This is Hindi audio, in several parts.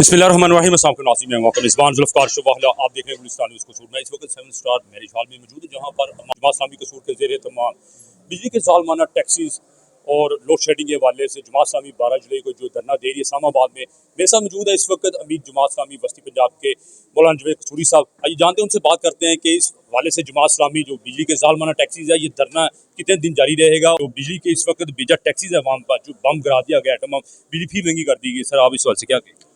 बिस्मिल्लाहिर्रहमानिर्रहीम। अस्सलाम वालेकुम नाज़रीन, मैं मौका मेज़बान ज़ुल्फ़िकार शवाहला, आप देख रहे हैं गुलिस्तान न्यूज़ कसूर। मैं इस वक्त 7 स्टार मैरिज हॉल में मौजूद हूँ, जहाँ पर जमात इस्लामी कसूर के ज़ेरे तमाम बिजली के ज़ालमाना टैक्सीज़ और लोड शेडिंग के हवाले से जमात इस्लामी 12 जुलाई को जो धरना दे रही है इस्लामाबाद में। मेरे साथ मौजूद है इस वक्त अमीर जमात इस्लामी वस्ती पंजाब के मौलाना जवेद कसूरी साहब। आइए जानते हैं उनसे, बात करते हैं कि इस हवाले से जमात इस्लामी जो बिजली के ज़ालमाना टैक्सीज़ है, ये धरना कितने दिन जारी रहेगा। तो बिजली के इस वक्त बेजा टैक्सीज़ है वहाँ पर जो बम गिरा दिया गया, तमाम बिजली फिर महंगी कर दी गई। सर, आप इस हवाले से क्या कहें?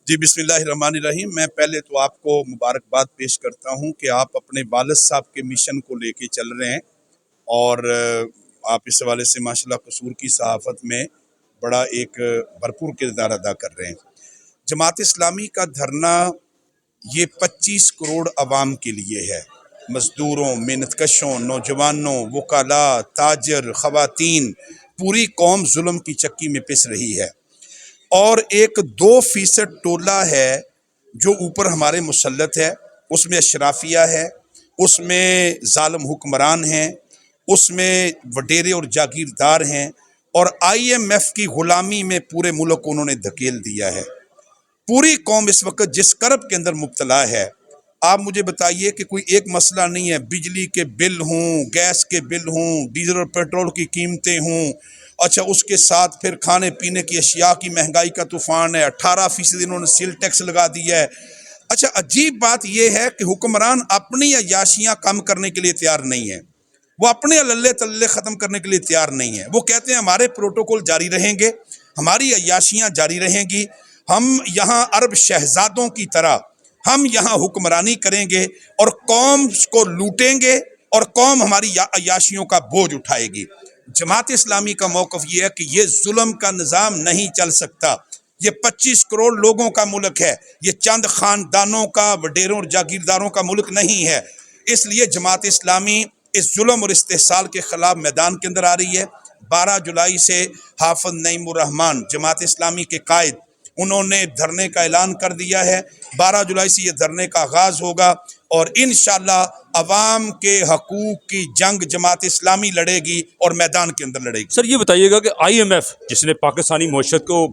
जी, बिस्मिल्लाहिर्रहमानिर्रहीम। मैं पहले तो आपको मुबारकबाद पेश करता हूं कि आप अपने वालिद साहब के मिशन को लेके चल रहे हैं और आप इस हवाले से माशाल्लाह कसूर की सहाफ़त में बड़ा एक भरपूर किरदार अदा कर रहे हैं। जमात इस्लामी का धरना ये 25 करोड़ अवाम के लिए है, मज़दूरों, मेहनतकशों, नौजवानों, वकाला, ताजर, ख़वातीन, पूरी कौम जुल्म की चक्की में पिस रही है। और एक 2% टोला है जो ऊपर हमारे मुसल्लत है, उसमें अशराफिया है, उसमें जालिम हुक्मरान हैं, उसमें वडेरे और जागीरदार हैं और IMF की ग़ुलामी में पूरे मुल्क को उन्होंने धकेल दिया है। पूरी कौम इस वक्त जिस करब के अंदर मुब्तला है, आप मुझे बताइए कि कोई एक मसला नहीं है, बिजली के बिल हों, गैस के बिल हों, डीजल और पेट्रोल की कीमतें हों, अच्छा उसके साथ फिर खाने पीने की अशिया की महंगाई का तूफ़ान है, 18% इन्होंने सेल टैक्स लगा दिया है। अच्छा, अजीब बात यह है कि हुक्मरान अपनी अयाशियाँ कम करने के लिए तैयार नहीं है, वो अपने अल्ले तल्ले ख़त्म करने के लिए तैयार नहीं है। वो कहते हैं हमारे प्रोटोकॉल जारी रहेंगे, हमारी अयाशियाँ जारी रहेंगी, हम यहाँ अरब शहजादों की तरह हम यहाँ हुक्मरानी करेंगे और कौम को लूटेंगे और कौम हमारी अयाशियों का बोझ उठाएगी। जमात इस्लामी का मौक़िफ़ ये है कि ये जुल्म का निज़ाम नहीं चल सकता। ये 25 करोड़ लोगों का मुल्क है, ये चंद ख़ानदानों का, वडेरों और जागीरदारों का मुल्क नहीं है। इसलिए जमात इस्लामी इस जुल्म और इस्तेहसाल के ख़िलाफ़ मैदान के अंदर आ रही है। 12 जुलाई से हाफ़िज़ नईमुर रहमान जमात इस्लामी के कायद, उन्होंने धरने का ऐलान कर दिया है। 12 जुलाई से ये धरने का आगाज़ होगा और इंशाअल्लाह अवाम के हकूक़ की जंग जमात इस्लामी लड़ेगी और मैदान के अंदर लड़ेगी। सर, ये बताइएगा कि IMF जिसने पाकिस्तानी मईशत को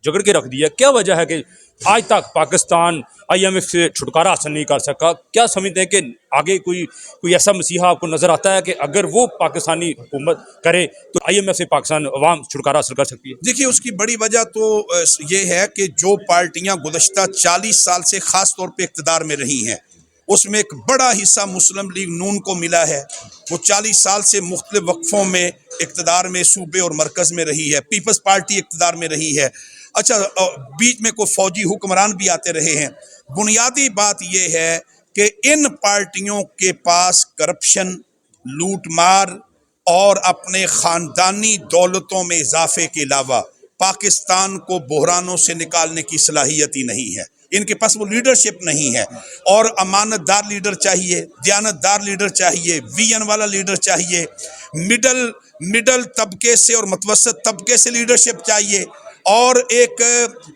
जकड़ के रख दिया, क्या वजह है कि आज तक पाकिस्तान IMF से छुटकारा हासिल नहीं कर सका? क्या समझते हैं कि आगे कोई ऐसा मसीहा आपको नज़र आता है कि अगर वो पाकिस्तानी हुकूमत करे तो IMF से पाकिस्तान अवाम छुटकारा हासिल कर सकती है? देखिए, उसकी बड़ी वजह तो ये है कि जो पार्टियां गुज़श्ता 40 साल से ख़ास तौर पे इक़्तिदार में रही हैं, उसमें एक बड़ा हिस्सा मुस्लिम लीग नून को मिला है। वो 40 साल से मुख्तलिफ वक्फ़ों में इक़्तिदार में सूबे और मरकज़ में रही है। पीपल्स पार्टी इक़्तिदार में रही है। अच्छा, बीच में कोई फ़ौजी हुक्मरान भी आते रहे हैं। बुनियादी बात यह है कि इन पार्टियों के पास करप्शन, लूट मार और अपने ख़ानदानी दौलतों में इजाफे के अलावा पाकिस्तान को बहरानों से निकालने की सलाहियत ही नहीं है। इनके पास वो लीडरशिप नहीं है और अमानतदार लीडर चाहिए, दयानतदार लीडर चाहिए, विजन वाला लीडर चाहिए, मिडल तबके से और मुतवस्सित तबके से लीडरशिप चाहिए और एक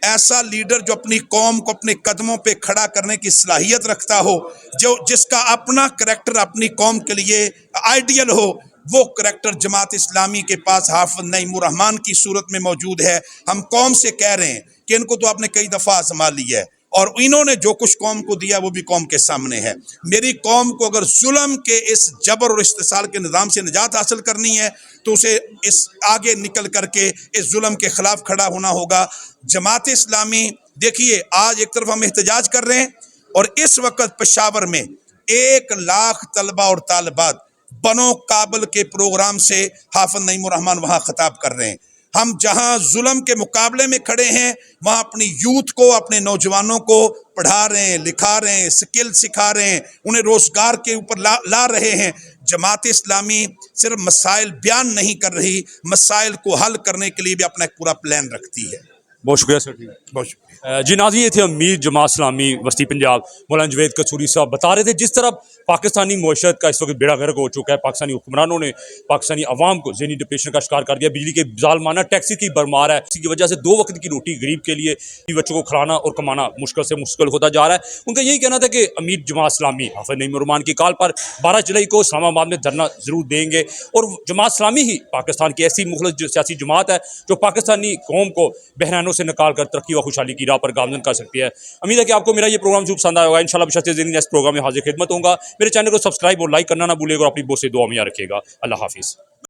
ऐसा लीडर जो अपनी कौम को अपने कदमों पे खड़ा करने की सलाहियत रखता हो, जिसका अपना करैक्टर अपनी कौम के लिए आइडियल हो। वो करैक्टर जमात इस्लामी के पास हाफ़िज़ नईमुर रहमान की सूरत में मौजूद है। हम कौम से कह रहे हैं कि इनको तो आपने कई दफ़ा आज़मा लिया है और इन्होंने जो कुछ कौम को दिया वो भी कौम के सामने है। मेरी कौम को अगर जुल्म के इस जबर और इस्तिसाल के निज़ाम से निजात हासिल करनी है तो उसे इस आगे निकल करके इस जुल्म के ख़िलाफ़ खड़ा होना होगा। जमात इस्लामी, देखिए, आज एक तरफ हम एहतजाज कर रहे हैं और इस वक्त पेशावर में 1 लाख तलबा और तालिबात बनो काबल के प्रोग्राम से हाफ़िज़ नईमुर रहमान वहाँ खिताब कर रहे हैं। हम जहाँ जुल्म के मुकाबले में खड़े हैं वहाँ अपनी यूथ को, अपने नौजवानों को पढ़ा रहे हैं, लिखा रहे हैं, स्किल सिखा रहे हैं, उन्हें रोज़गार के ऊपर ला रहे हैं। जमात इस्लामी सिर्फ मसाइल बयान नहीं कर रही, मसाइल को हल करने के लिए भी अपना एक पूरा प्लान रखती है। बहुत शुक्रिया सर जी। बहुत शुक्रिया जी नाज़रीन, ये थे अमीर जमात इस्लामी वस्ती पंजाब मौलाना जवेद कसूरी साहब। बता रहे थे जिस तरह पाकिस्तानी मईशत का इस वक्त बेड़ा गर्क हो चुका है, पाकिस्तानी हुक्मरानों ने पाकिस्तानी अवाम को ज़हनी डिप्रेशन का शिकार कर दिया, बिजली के ज़ालमाना टैक्सी की भरमार है, इसकी वजह से 2 वक्त की रोटी गरीब के लिए, बच्चों को खिलाना और कमाना मुश्किल से मुश्किल होता जा रहा है। उनका यही कहना था कि अमीर जमात इस्लामी हाफ़िज़ नईमुर रहमान की कॉल पर 12 जुलाई को इस्लामाबाद में धरना ज़रूर देंगे और जमात इस्लामी ही पाकिस्तान की ऐसी मुखलिस सियासी जमात है जो पाकिस्तानी कौम को बहरानों बंधनों से निकाल कर तरक्की व खुशहाली की राह पर गामजन कर सकती है। उम्मीद है कि आपको मेरा ये प्रोग्राम जो पसंद आया होगा। इंशाल्लाह बशर्ते नेक्स्ट प्रोग्राम में हाजिर खिदमत होगा। मेरे चैनल को सब्सक्राइब और लाइक करना ना भूलिएगा और अपनी बहुत से दुआ में याद रखिएगा। अल्लाह हाफिज़।